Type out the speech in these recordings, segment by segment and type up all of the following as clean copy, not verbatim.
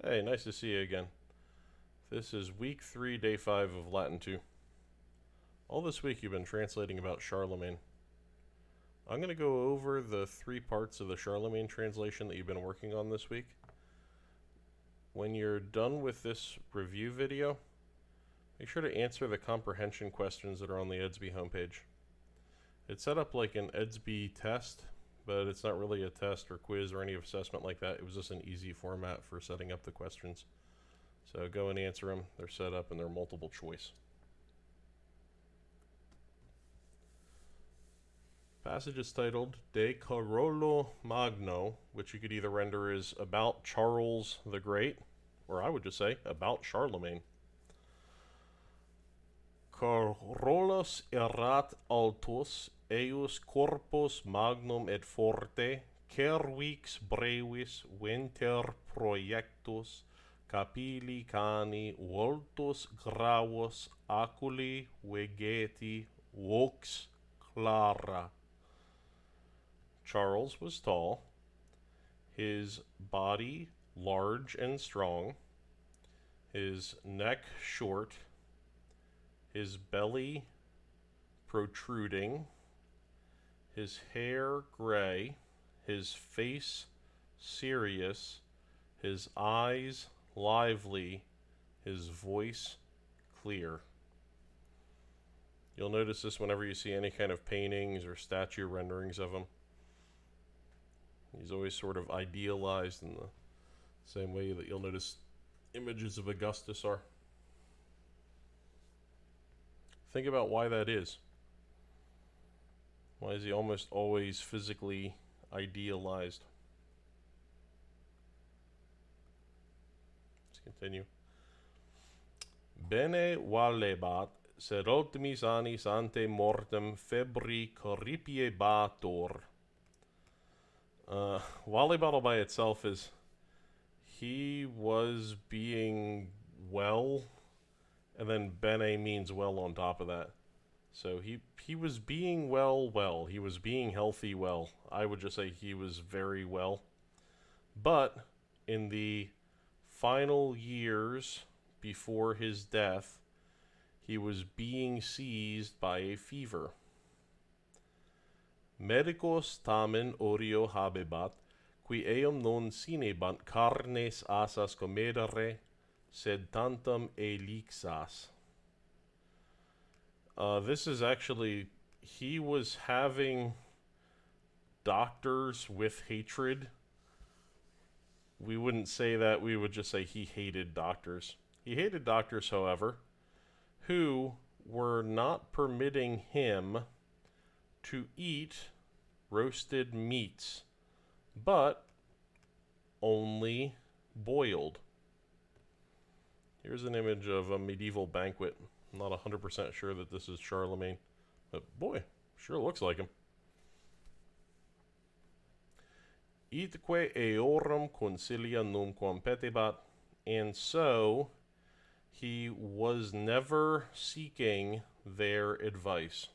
Hey, nice to see you again. This is week 3, day 5 of Latin 2. All this week you've been translating about Charlemagne. I'm going to go over the 3 parts of the Charlemagne translation that you've been working on this week. When you're done with this review video, make sure to answer the comprehension questions that are on the EDSB homepage. It's set up like an EDSB test, but it's not really a test or quiz or any assessment like that. It was just an easy format for setting up the questions. So go and answer them. They're set up and they're multiple choice. Passage is titled De Carolo Magno, which you could either render as about Charles the Great, or I would just say about Charlemagne. Carolus erat altus, eius corpus magnum et forte, cervix brevis venter proiectus, capilli cani voltus gravus aculi vegeti vox clara. Charles was tall, his body large and strong, his neck short, his belly protruding, his hair gray, his face serious, his eyes lively, his voice clear. You'll notice this whenever you see any kind of paintings or statue renderings of him. He's always sort of idealized in the same way that you'll notice images of Augustus are. Think about why that is. Why is he almost always physically idealized? Let's continue. Bene valebat, sed ultimis annis ante mortem febri corripiebator. Valebat by itself is he was being well, and then bene means well on top of that. So he was being well. He was being healthy well. I would just say he was very well. But in the final years before his death, he was being seized by a fever. Medicos tamen orio habebat, qui eum non sinebant carnes asas comedere, sed tantum elixas. This is actually, he was having doctors with hatred. We wouldn't say that, we would just say he hated doctors. He hated doctors, however, who were not permitting him to eat roasted meats, but only boiled. Here's an image of a medieval banquet. I'm not 100% sure that this is Charlemagne, but boy, sure looks like him. Itque eorum consilia numquam petebat, and so he was never seeking their advice.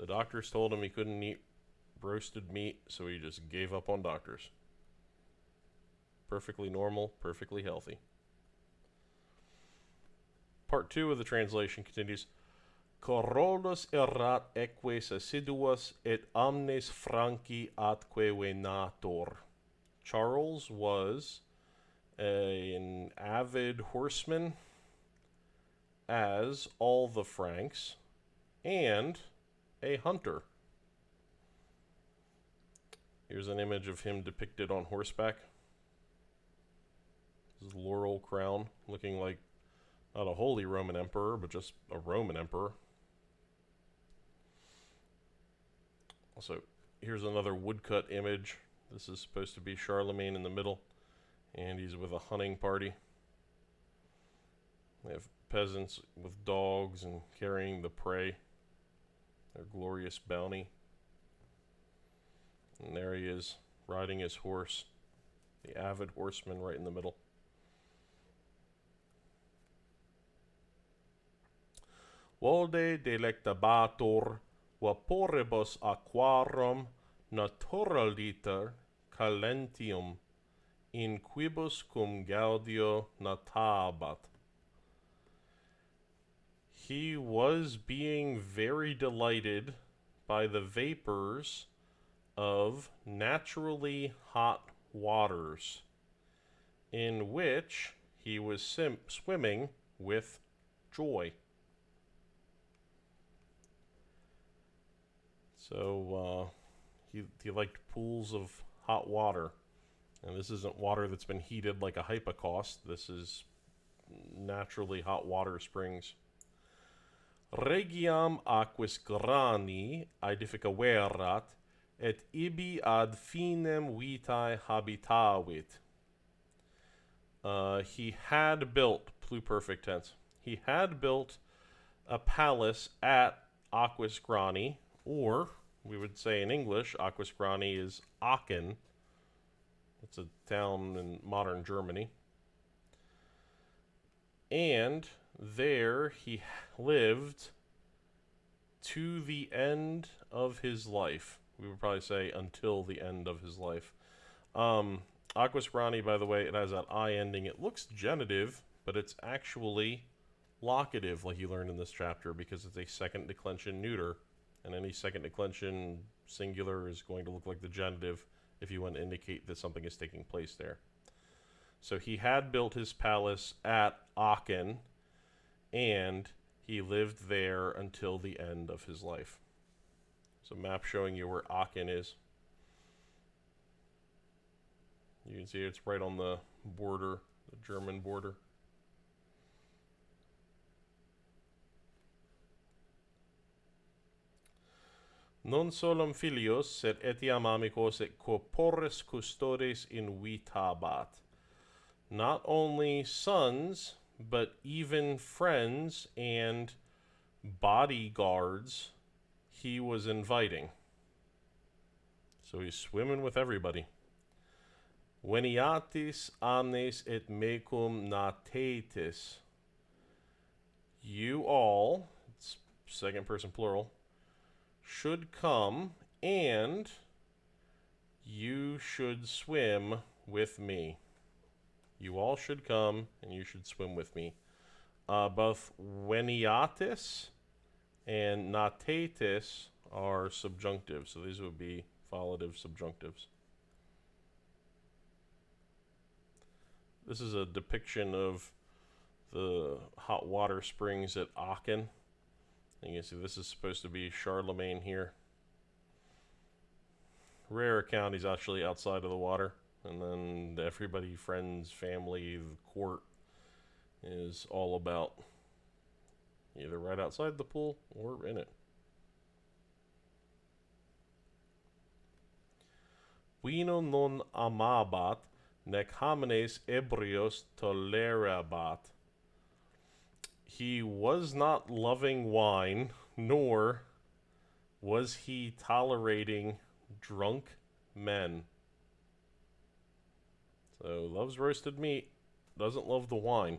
The doctors told him he couldn't eat roasted meat, so he just gave up on doctors. Perfectly normal, perfectly healthy. Part 2 of the translation continues. Carolus erat eques assiduus et omnes franci atque venator. Charles was an avid horseman, as all the Franks, and a hunter. Here's an image of him depicted on horseback. His laurel crown, looking like not a holy Roman emperor, but just a Roman emperor. Also, here's another woodcut image. This is supposed to be Charlemagne in the middle, and he's with a hunting party. They have peasants with dogs and carrying the prey, their glorious bounty. And there he is, riding his horse, the avid horseman right in the middle. Valde delectabator vaporibus aquarum naturaliter calentium in quibus cum gaudio natabat. He was being very delighted by the vapors of naturally hot waters, in which he was swimming with joy. So he liked pools of hot water. And this isn't water that's been heated like a hypocaust. This is naturally hot water springs. Regiam aquis grani aedificaverat, et ibi ad finem vitae habitavit. He had built, pluperfect tense, he had built a palace at Aquis Grani, or we would say in English, Aquis Grani is Aachen. It's a town in modern Germany. And there he lived to the end of his life. We would probably say until the end of his life. Aquis Grani, by the way, it has that I ending. It looks genitive, but it's actually locative, like you learned in this chapter, because it's a second declension neuter, and any second declension singular is going to look like the genitive if you want to indicate that something is taking place there. So he had built his palace at Aachen, and he lived there until the end of his life. It's a map showing you where Aachen is. You can see it's right on the border, the German border. Non solum filios, sed etiam amicos et corporis custodes in vitabat. Not only sons, but even friends and bodyguards he was inviting. So he's swimming with everybody. Veniatis amnes et mecum natetis. You all, it's second person plural, should come and you should swim with me. You all should come and you should swim with me. Both veniatis and natetis are subjunctive, so these would be volitive subjunctives. This is a depiction of the hot water springs at Aachen. And you can see this is supposed to be Charlemagne here. Rare account, he's actually outside of the water. And then everybody, friends, family, the court is all about either right outside the pool or in it. Vino non amabat, nec homines ebrios tolerabat. He was not loving wine, nor was he tolerating drunk men. So, loves roasted meat, doesn't love the wine.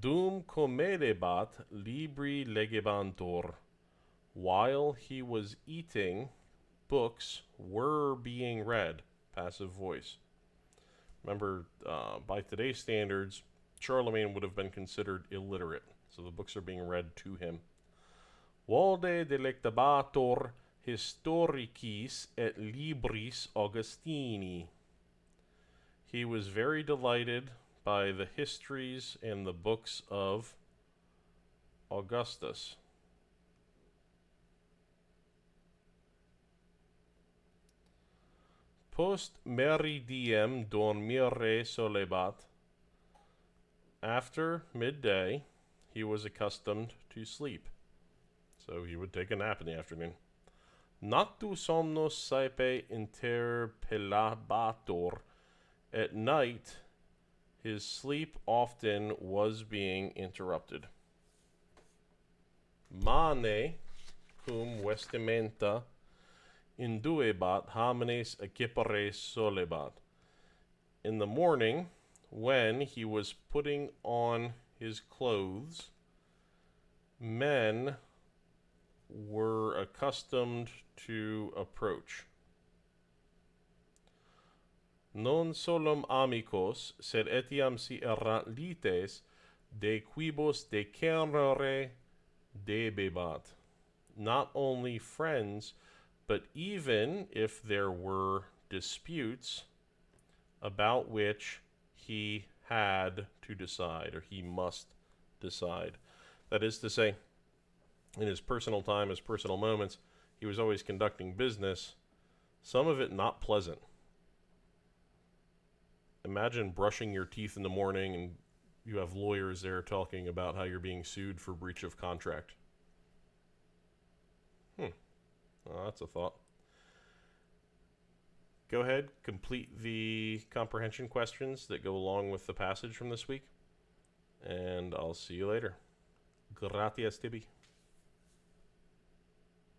Dum comedebat libri legebantur. While he was eating, books were being read. Passive voice. Remember, by today's standards, Charlemagne would have been considered illiterate, so the books are being read to him. Valde delectabatur historicis et libris Augustini. He was very delighted by the histories and the books of Augustus. Post meridiem dormire solebat. After midday, he was accustomed to sleep. So he would take a nap in the afternoon. Noctu somnos saepe interpellabatur. At night, his sleep often was being interrupted. Mane cum vestimenta induebat homines equipares solebat. In the morning, when he was putting on his clothes, men were accustomed to approach. Non solum amicos, sed etiam si errant lites, de quibus decerere debebat. Not only friends, but even if there were disputes about which he had to decide, or he must decide. That is to say, in his personal time, his personal moments, he was always conducting business, some of it not pleasant. Imagine brushing your teeth in the morning and you have lawyers there talking about how you're being sued for breach of contract. Well, that's a thought. Go ahead, complete the comprehension questions that go along with the passage from this week, and I'll see you later. Gratias tibi.